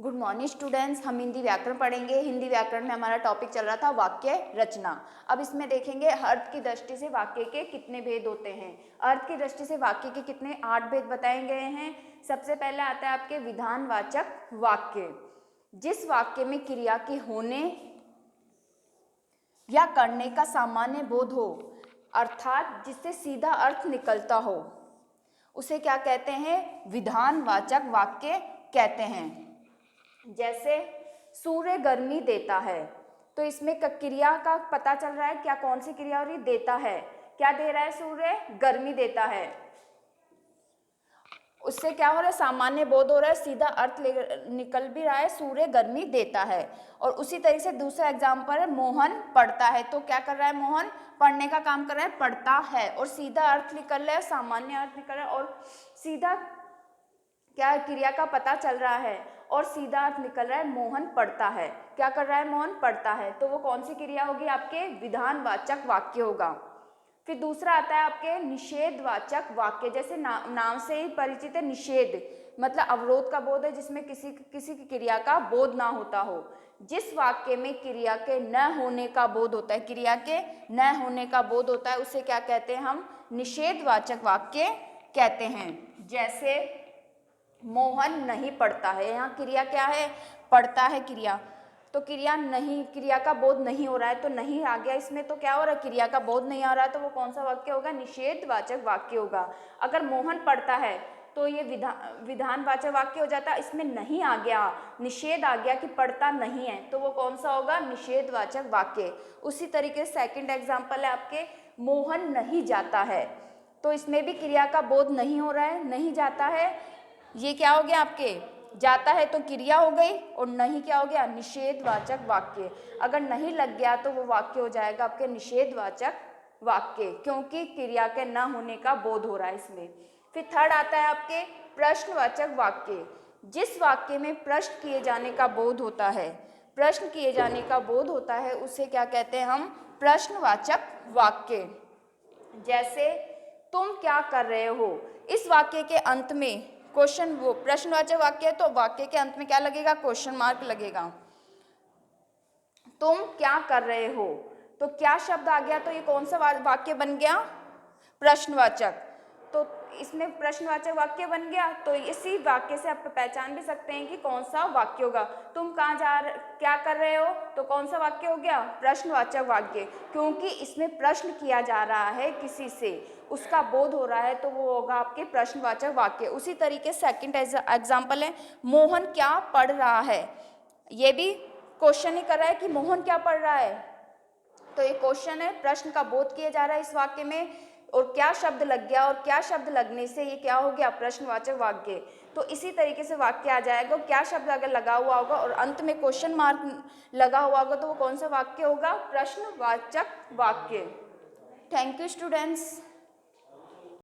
Good morning students. हम हिंदी व्याकरण पढ़ेंगे। हिंदी व्याकरण में हमारा टॉपिक चल रहा था वाक्य रचना। अब इसमें देखेंगे अर्थ की दृष्टि से वाक्य के कितने भेद होते हैं। अर्थ की दृष्टि से वाक्य के कितने 8 भेद बताए गए हैं। सबसे पहले आता है आपके विधानवाचक वाक्य। जिस वाक्य में क्रिया के होने या करने का सामान्य बोध हो, अर्थात जिससे सीधा अर्थ निकलता हो, उसे क्या कहते हैं? विधानवाचक वाक्य कहते हैं। जैसे सूर्य गर्मी देता है, तो इसमें क्रिया का पता चल रहा है। क्या कौन सी क्रिया हो रही? देता है। क्या दे रहा है? सूर्य गर्मी देता है। उससे क्या हो रहा है? सामान्य बोध हो रहा है, सीधा अर्थ निकल भी रहा है, सूर्य गर्मी देता है। और उसी तरीके से दूसरा एग्जाम्पल है मोहन पढ़ता है। तो क्या कर रहा है? मोहन पढ़ने का काम कर रहा है, पढ़ता है, और सीधा अर्थ निकल रहा है, सामान्य अर्थ निकल रहा है, और सीधा क्या क्रिया का पता चल रहा है और सीधा अर्थ निकल रहा है मोहन पढ़ता है। क्या कर रहा है? मोहन पढ़ता है। तो वो कौन सी क्रिया होगी? आपके विधानवाचक वाक्य होगा। फिर दूसरा आता है आपके निषेधवाचक वाक्य। जैसे नाम से ही परिचित है, निषेध मतलब अवरोध का बोध है, जिसमें किसी की क्रिया का बोध ना होता हो। जिस वाक्य में क्रिया के न होने का बोध होता है, क्रिया के न होने का बोध होता है, उसे क्या कहते हैं? हम निषेधवाचक वाक्य कहते हैं। जैसे मोहन नहीं पढ़ता है, यहाँ क्रिया क्या है? पढ़ता है क्रिया। तो क्रिया नहीं, क्रिया का बोध नहीं हो रहा है, तो नहीं आ गया इसमें। तो क्या हो रहा है? क्रिया का बोध नहीं आ रहा है, तो वो कौन सा वाक्य होगा? निषेधवाचक वाक्य होगा। अगर मोहन पढ़ता है तो ये विधानवाचक वाक्य हो जाता है। इसमें नहीं आ गया, निषेध आ गया कि पढ़ता नहीं है, तो वो कौन सा होगा? निषेधवाचक वाक्य। उसी तरीके से सेकंड एग्जाम्पल है आपके मोहन नहीं जाता है। तो इसमें भी क्रिया का बोध नहीं हो रहा है, नहीं जाता है। ये क्या हो गया? आपके जाता है तो क्रिया हो गई, और नहीं क्या हो गया? निषेधवाचक वाक्य। अगर नहीं लग गया तो वो वाक्य हो जाएगा आपके निषेधवाचक वाक्य, क्योंकि क्रिया के न होने का बोध हो रहा है इसमें। फिर थर्ड आता है आपके प्रश्नवाचक वाक्य। जिस वाक्य में प्रश्न किए जाने का बोध होता है, प्रश्न किए जाने का बोध होता है, उसे क्या कहते हैं? हम प्रश्नवाचक वाक्य। जैसे तुम क्या कर रहे हो? इस वाक्य के अंत में क्वेश्चन, वो प्रश्नवाचक वाक्य है, तो वाक्य के अंत में क्या लगेगा? क्वेश्चन मार्क लगेगा। तुम क्या कर रहे हो? तो क्या शब्द आ गया? तो ये कौन सा वाक्य बन गया? प्रश्नवाचक। तो इसमें प्रश्नवाचक वाक्य बन गया। तो इसी वाक्य से आप पहचान भी सकते हैं कि कौन सा वाक्य होगा। तुम कहाँ क्या कर रहे हो? तो कौन सा वाक्य हो गया? प्रश्नवाचक वाक्य, क्योंकि इसमें प्रश्न किया जा रहा है किसी से, उसका बोध हो रहा है, तो वो होगा आपके प्रश्नवाचक वाक्य। उसी तरीके से सेकंड एग्जाम्पल है मोहन क्या पढ़ रहा है। ये भी क्वेश्चन ही कर रहा है कि मोहन क्या पढ़ रहा है। तो ये क्वेश्चन है, प्रश्न का बोध किया जा रहा है इस वाक्य में, और क्या शब्द लग गया, और क्या शब्द लगने से ये क्या हो गया? प्रश्नवाचक वाक्य। तो इसी तरीके से वाक्य आ जाएगा। क्या शब्द अगर लगा हुआ होगा और अंत में क्वेश्चन मार्क लगा हुआ होगा, तो वो कौन सा वाक्य होगा? प्रश्नवाचक वाक्य। Thank you students.